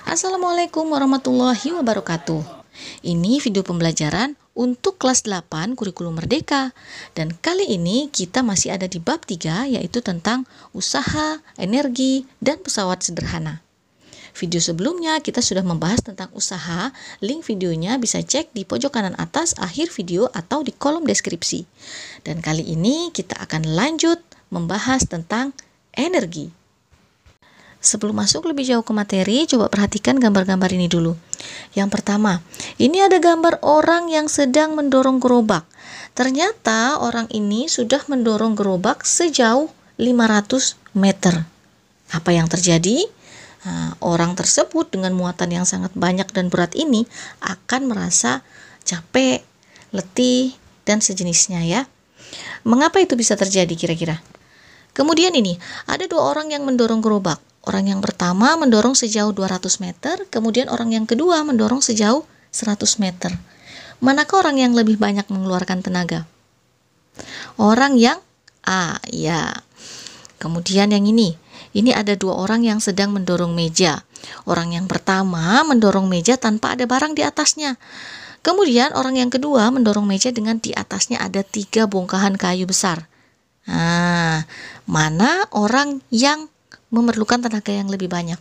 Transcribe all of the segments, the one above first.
Assalamualaikum warahmatullahi wabarakatuh. Ini video pembelajaran untuk kelas 8 kurikulum merdeka. Dan kali ini kita masih ada di bab 3, yaitu tentang usaha, energi, dan pesawat sederhana. Video sebelumnya kita sudah membahas tentang usaha. Link videonya bisa cek di pojok kanan atas akhir video atau di kolom deskripsi. Dan kali ini kita akan lanjut membahas tentang energi. Sebelum masuk lebih jauh ke materi, coba perhatikan gambar-gambar ini dulu. Yang pertama, ini ada gambar orang yang sedang mendorong gerobak. Ternyata orang ini sudah mendorong gerobak sejauh 500 meter. Apa yang terjadi? Orang tersebut dengan muatan yang sangat banyak dan berat ini akan merasa capek, letih, dan sejenisnya ya. Mengapa itu bisa terjadi kira-kira? Kemudian ini, ada dua orang yang mendorong gerobak. Orang yang pertama mendorong sejauh 200 meter, kemudian orang yang kedua mendorong sejauh 100 meter. Manakah orang yang lebih banyak mengeluarkan tenaga? Orang yang A, ya. Kemudian yang ini ada dua orang yang sedang mendorong meja. Orang yang pertama mendorong meja tanpa ada barang di atasnya. Kemudian orang yang kedua mendorong meja dengan di atasnya ada 3 bongkahan kayu besar. Mana orang yang memerlukan tenaga yang lebih banyak?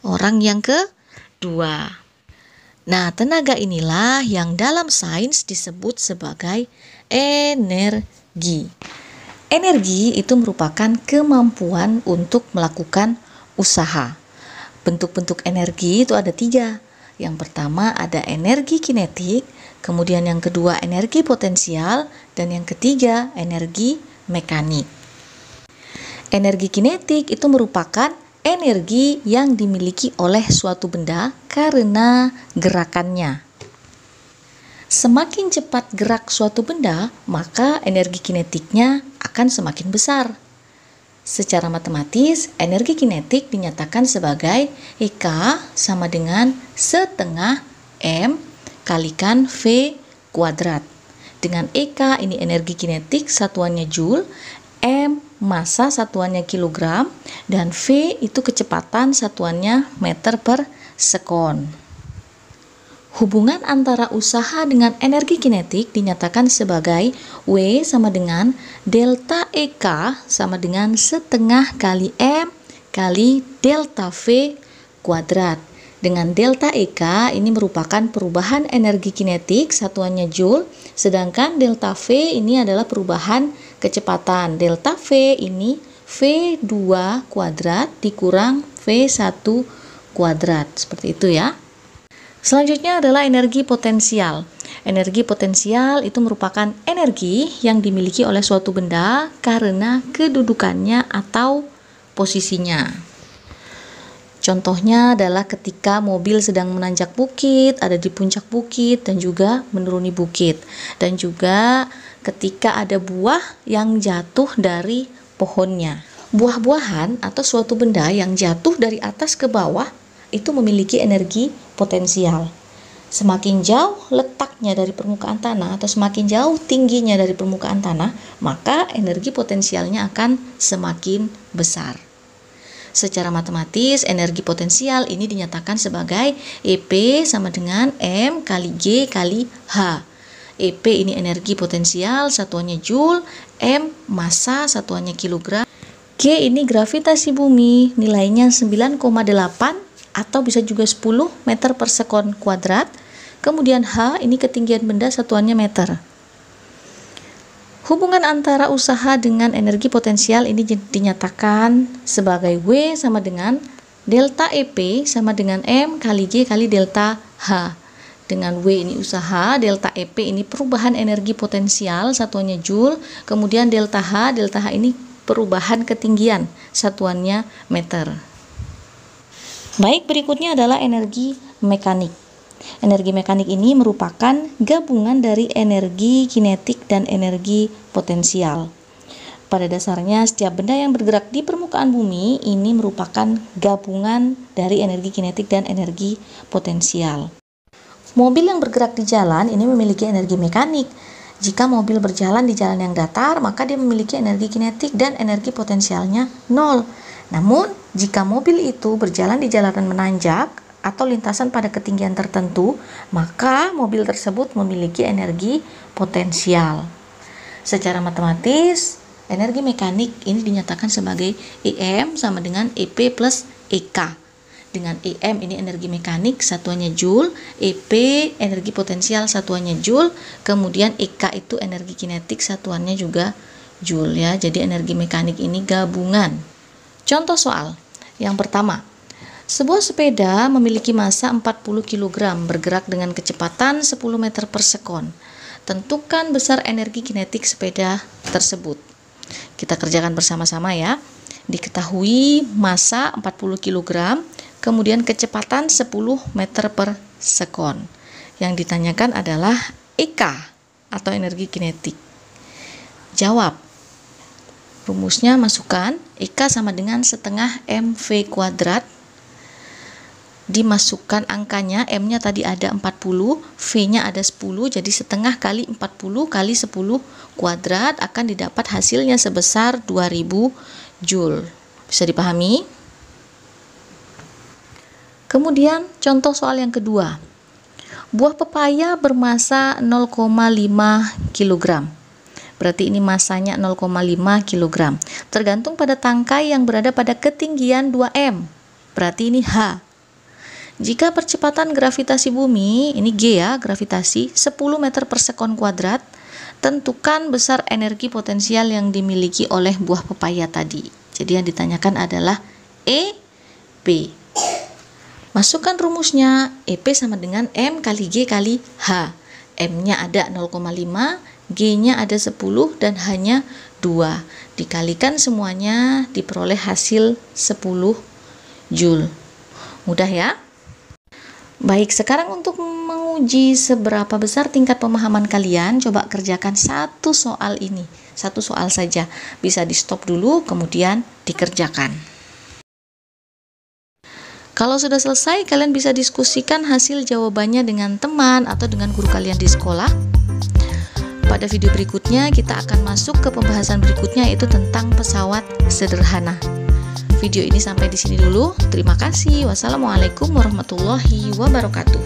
Orang yang kedua. Nah, tenaga inilah yang dalam sains disebut sebagai energi. Energi itu merupakan kemampuan untuk melakukan usaha. Bentuk-bentuk energi itu ada 3. Yang pertama ada energi kinetik, kemudian yang kedua energi potensial, dan yang ketiga energi mekanik. Energi kinetik itu merupakan energi yang dimiliki oleh suatu benda karena gerakannya. Semakin cepat gerak suatu benda, maka energi kinetiknya akan semakin besar. Secara matematis, energi kinetik dinyatakan sebagai EK sama dengan setengah M kalikan V kuadrat. Dengan EK ini energi kinetik satuannya Joule, M massa satuannya kilogram, dan V itu kecepatan satuannya meter per sekon. Hubungan antara usaha dengan energi kinetik dinyatakan sebagai W sama dengan delta EK sama dengan setengah kali M kali delta V kuadrat. Dengan delta EK ini merupakan perubahan energi kinetik satuannya Joule, sedangkan delta V ini adalah perubahan kecepatan. Delta V ini V2 kuadrat dikurang V1 kuadrat. Seperti itu ya. Selanjutnya adalah energi potensial. Energi potensial itu merupakan energi yang dimiliki oleh suatu benda karena kedudukannya atau posisinya. Contohnya adalah ketika mobil sedang menanjak bukit, ada di puncak bukit, dan juga menuruni bukit. Dan juga ketika ada buah yang jatuh dari pohonnya. Buah-buahan atau suatu benda yang jatuh dari atas ke bawah itu memiliki energi potensial. Semakin jauh letaknya dari permukaan tanah atau semakin jauh tingginya dari permukaan tanah, maka energi potensialnya akan semakin besar. Secara matematis, energi potensial ini dinyatakan sebagai EP sama dengan M kali G kali H. EP ini energi potensial, satuannya Joule, M massa, satuannya kilogram, G ini gravitasi bumi, nilainya 9,8 atau bisa juga 10 meter per sekon kuadrat. Kemudian H ini ketinggian benda, satuannya meter. Hubungan antara usaha dengan energi potensial ini dinyatakan sebagai W sama dengan delta EP sama dengan M kali G kali delta H. Dengan W ini usaha, delta EP ini perubahan energi potensial, satuannya Joule, kemudian delta H ini perubahan ketinggian, satuannya meter. Baik, berikutnya adalah energi mekanik. Energi mekanik ini merupakan gabungan dari energi kinetik dan energi potensial. Pada dasarnya, setiap benda yang bergerak di permukaan bumi ini merupakan gabungan dari energi kinetik dan energi potensial. Mobil yang bergerak di jalan ini memiliki energi mekanik. Jika mobil berjalan di jalan yang datar, maka dia memiliki energi kinetik dan energi potensialnya 0. Namun, jika mobil itu berjalan di jalanan menanjak atau lintasan pada ketinggian tertentu, maka mobil tersebut memiliki energi potensial. Secara matematis, energi mekanik ini dinyatakan sebagai EM sama dengan EP plus EK. Dengan EM ini energi mekanik satuannya Joule, EP energi potensial satuannya Joule, kemudian EK itu energi kinetik satuannya juga Joule ya. Jadi energi mekanik ini gabungan. Contoh soal. Yang pertama, sebuah sepeda memiliki massa 40 kg bergerak dengan kecepatan 10 meter per sekon. Tentukan besar energi kinetik sepeda tersebut. Kita kerjakan bersama-sama ya. Diketahui massa 40 kg, kemudian kecepatan 10 meter per sekon. Yang ditanyakan adalah EK atau energi kinetik. Jawab. Rumusnya masukkan EK sama dengan setengah mv kuadrat. Dimasukkan angkanya, M-nya tadi ada 40, V-nya ada 10, jadi setengah kali 40 kali 10 kuadrat akan didapat hasilnya sebesar 2000 Joule. Bisa dipahami? Kemudian contoh soal yang kedua. Buah pepaya bermassa 0,5 kg. Berarti ini massanya 0,5 kg. Tergantung pada tangkai yang berada pada ketinggian 2M. Berarti ini H. Jika percepatan gravitasi bumi, ini G ya, gravitasi, 10 meter per sekon kuadrat, tentukan besar energi potensial yang dimiliki oleh buah pepaya tadi. Jadi yang ditanyakan adalah EP. Masukkan rumusnya, EP sama dengan M kali G kali H. M-nya ada 0,5, G-nya ada 10, dan H-nya 2. Dikalikan semuanya, diperoleh hasil 10 Joule. Mudah ya? Baik, sekarang untuk menguji seberapa besar tingkat pemahaman kalian, coba kerjakan satu soal ini. Satu soal saja. Bisa di stop dulu, kemudian dikerjakan. Kalau sudah selesai, kalian bisa diskusikan hasil jawabannya dengan teman atau dengan guru kalian di sekolah. Pada video berikutnya, kita akan masuk ke pembahasan berikutnya, yaitu tentang pesawat sederhana. Video ini sampai di sini dulu. Terima kasih. Wassalamualaikum warahmatullahi wabarakatuh.